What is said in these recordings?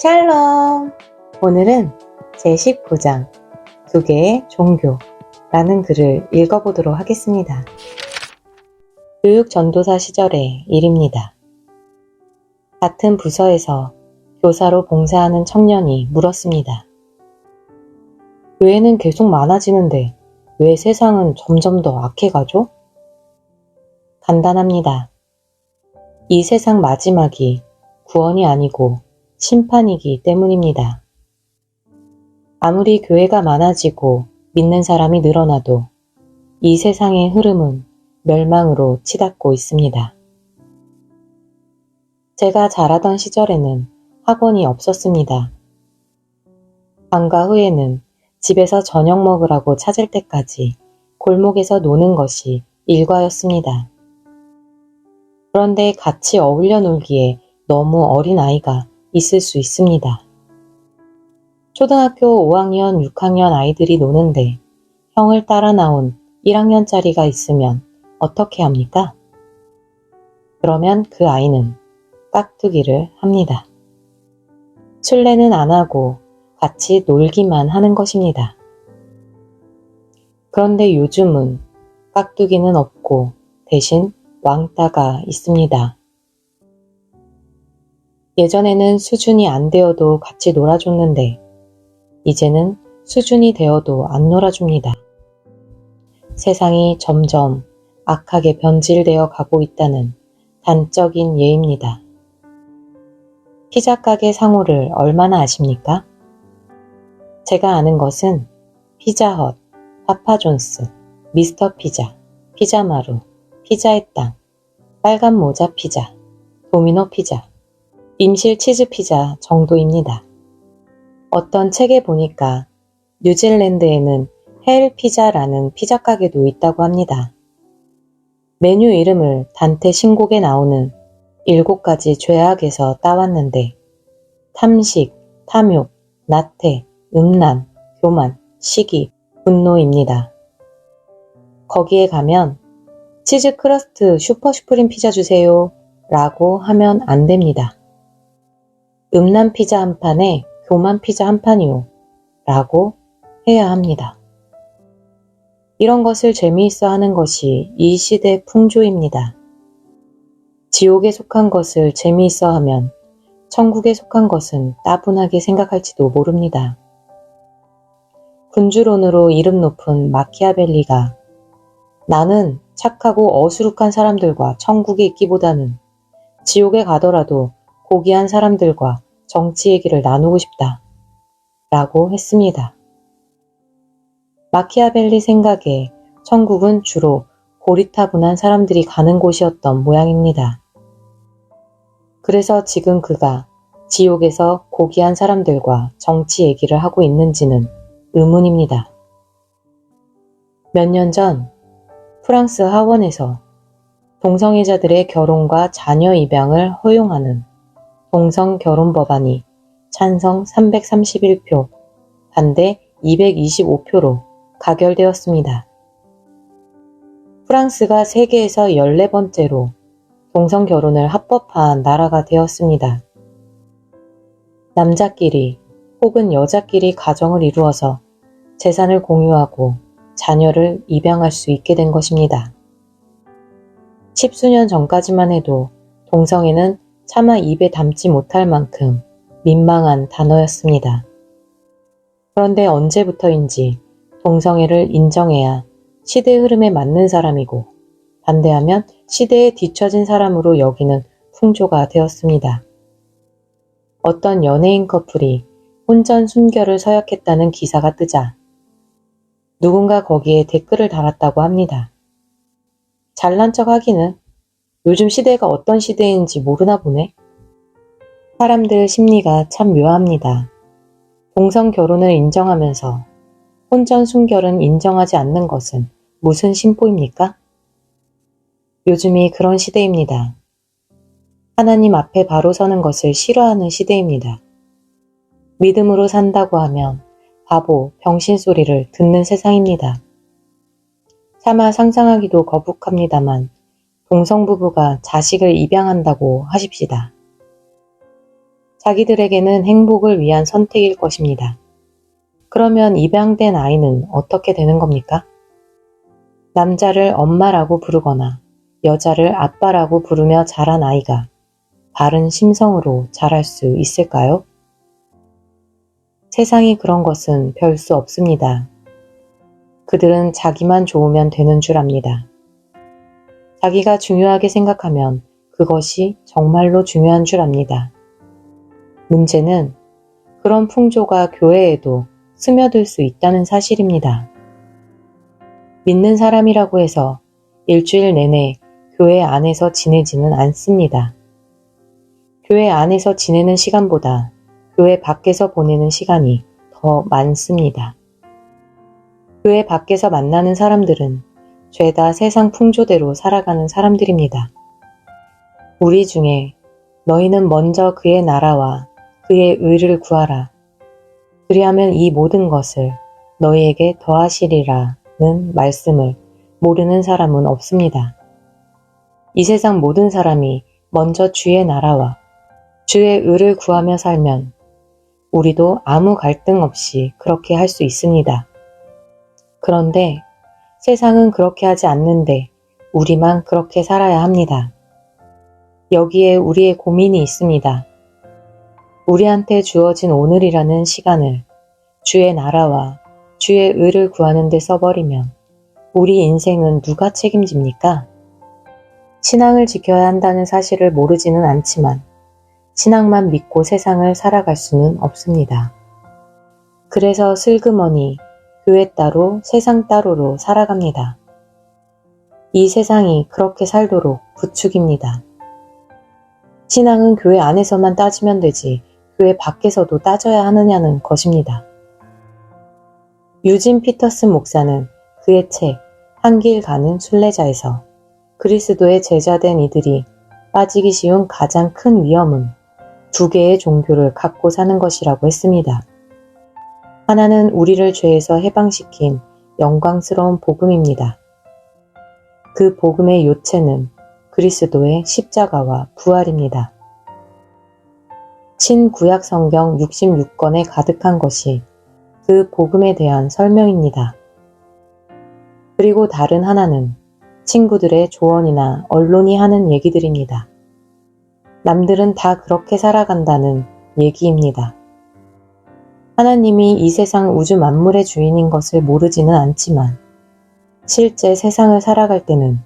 샬롬! 오늘은 제19장 두 개의 종교라는 글을 읽어보도록 하겠습니다. 교육전도사 시절의 일입니다. 같은 부서에서 교사로 봉사하는 청년이 물었습니다. 교회는 계속 많아지는데 왜 세상은 점점 더 악해가죠? 간단합니다. 이 세상 마지막이 구원이 아니고 심판이기 때문입니다. 아무리 교회가 많아지고 믿는 사람이 늘어나도 이 세상의 흐름은 멸망으로 치닫고 있습니다. 제가 자라던 시절에는 학원이 없었습니다. 방과 후에는 집에서 저녁 먹으라고 찾을 때까지 골목에서 노는 것이 일과였습니다. 그런데 같이 어울려 놀기에 너무 어린 아이가 있을 수 있습니다. 초등학교 5학년, 6학년 아이들이 노는데 형을 따라 나온 1학년짜리가 있으면 어떻게 합니까? 그러면 그 아이는 깍두기를 합니다. 술래는 안 하고 같이 놀기만 하는 것입니다. 그런데 요즘은 깍두기는 없고 대신 왕따가 있습니다. 예전에는 수준이 안 되어도 같이 놀아줬는데 이제는 수준이 되어도 안 놀아줍니다. 세상이 점점 악하게 변질되어 가고 있다는 단적인 예입니다. 피자 가게 상호를 얼마나 아십니까? 제가 아는 것은 피자헛, 파파존스, 미스터 피자, 피자마루, 피자의 땅, 빨간 모자 피자, 도미노 피자, 임실 치즈 피자 정도입니다. 어떤 책에 보니까 뉴질랜드에는 헬 피자라는 피자 가게도 있다고 합니다. 메뉴 이름을 단테 신곡에 나오는 7가지 죄악에서 따왔는데 탐식, 탐욕, 나태, 음란, 교만, 시기, 분노입니다. 거기에 가면 치즈 크러스트 슈퍼 슈프림 피자 주세요 라고 하면 안 됩니다. 음란 피자 한 판에 교만 피자 한 판이요 라고 해야 합니다. 이런 것을 재미있어 하는 것이 이 시대 풍조입니다. 지옥에 속한 것을 재미있어 하면 천국에 속한 것은 따분하게 생각할지도 모릅니다. 군주론으로 이름 높은 마키아벨리가 나는 착하고 어수룩한 사람들과 천국에 있기보다는 지옥에 가더라도 고귀한 사람들과 정치 얘기를 나누고 싶다 라고 했습니다. 마키아벨리 생각에 천국은 주로 고리타분한 사람들이 가는 곳이었던 모양입니다. 그래서 지금 그가 지옥에서 고귀한 사람들과 정치 얘기를 하고 있는지는 의문입니다. 몇 년 전 프랑스 하원에서 동성애자들의 결혼과 자녀 입양을 허용하는 동성 결혼 법안이 찬성 331표, 반대 225표로 가결되었습니다. 프랑스가 세계에서 14번째로 동성 결혼을 합법화한 나라가 되었습니다. 남자끼리 혹은 여자끼리 가정을 이루어서 재산을 공유하고 자녀를 입양할 수 있게 된 것입니다. 10수년 전까지만 해도 동성애는 차마 입에 담지 못할 만큼 민망한 단어였습니다. 그런데 언제부터인지 동성애를 인정해야 시대 흐름에 맞는 사람이고 반대하면 시대에 뒤처진 사람으로 여기는 풍조가 되었습니다. 어떤 연예인 커플이 혼전 순결을 서약했다는 기사가 뜨자 누군가 거기에 댓글을 달았다고 합니다. 잘난 척 하기는 요즘 시대가 어떤 시대인지 모르나 보네. 사람들 심리가 참 묘합니다. 동성 결혼을 인정하면서 혼전 순결은 인정하지 않는 것은 무슨 심보입니까? 요즘이 그런 시대입니다. 하나님 앞에 바로 서는 것을 싫어하는 시대입니다. 믿음으로 산다고 하면 바보, 병신 소리를 듣는 세상입니다. 차마 상상하기도 거북합니다만 동성부부가 자식을 입양한다고 하십시다. 자기들에게는 행복을 위한 선택일 것입니다. 그러면 입양된 아이는 어떻게 되는 겁니까? 남자를 엄마라고 부르거나 여자를 아빠라고 부르며 자란 아이가 바른 심성으로 자랄 수 있을까요? 세상이 그런 것은 별 수 없습니다. 그들은 자기만 좋으면 되는 줄 압니다. 자기가 중요하게 생각하면 그것이 정말로 중요한 줄 압니다. 문제는 그런 풍조가 교회에도 스며들 수 있다는 사실입니다. 믿는 사람이라고 해서 일주일 내내 교회 안에서 지내지는 않습니다. 교회 안에서 지내는 시간보다 교회 밖에서 보내는 시간이 더 많습니다. 교회 밖에서 만나는 사람들은 죄다 세상 풍조대로 살아가는 사람들입니다. 우리 중에 너희는 먼저 그의 나라와 그의 의를 구하라. 그리하면 이 모든 것을 너희에게 더하시리라는 말씀을 모르는 사람은 없습니다. 이 세상 모든 사람이 먼저 주의 나라와 주의 의를 구하며 살면 우리도 아무 갈등 없이 그렇게 할 수 있습니다. 그런데 세상은 그렇게 하지 않는데 우리만 그렇게 살아야 합니다. 여기에 우리의 고민이 있습니다. 우리한테 주어진 오늘이라는 시간을 주의 나라와 주의 의를 구하는 데 써버리면 우리 인생은 누가 책임집니까? 신앙을 지켜야 한다는 사실을 모르지는 않지만 신앙만 믿고 세상을 살아갈 수는 없습니다. 그래서 슬그머니 교회 따로 세상 따로로 살아갑니다. 이 세상이 그렇게 살도록 부추깁니다. 신앙은 교회 안에서만 따지면 되지 교회 밖에서도 따져야 하느냐는 것입니다. 유진 피터슨 목사는 그의 책 한 길 가는 순례자에서 그리스도의 제자된 이들이 빠지기 쉬운 가장 큰 위험은 두 개의 종교를 갖고 사는 것이라고 했습니다. 하나는 우리를 죄에서 해방시킨 영광스러운 복음입니다. 그 복음의 요체는 그리스도의 십자가와 부활입니다. 신구약 성경 66권에 가득한 것이 그 복음에 대한 설명입니다. 그리고 다른 하나는 친구들의 조언이나 언론이 하는 얘기들입니다. 남들은 다 그렇게 살아간다는 얘기입니다. 하나님이 이 세상 우주 만물의 주인인 것을 모르지는 않지만 실제 세상을 살아갈 때는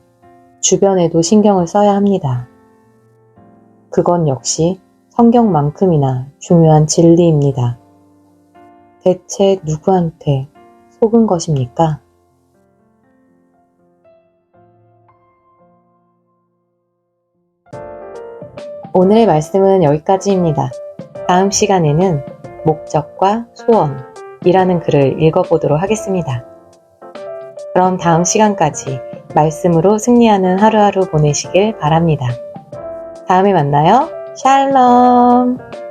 주변에도 신경을 써야 합니다. 그건 역시 성경만큼이나 중요한 진리입니다. 대체 누구한테 속은 것입니까? 오늘의 말씀은 여기까지입니다. 다음 시간에는 목적과 소원이라는 글을 읽어보도록 하겠습니다. 그럼 다음 시간까지 말씀으로 승리하는 하루하루 보내시길 바랍니다. 다음에 만나요. 샬롬!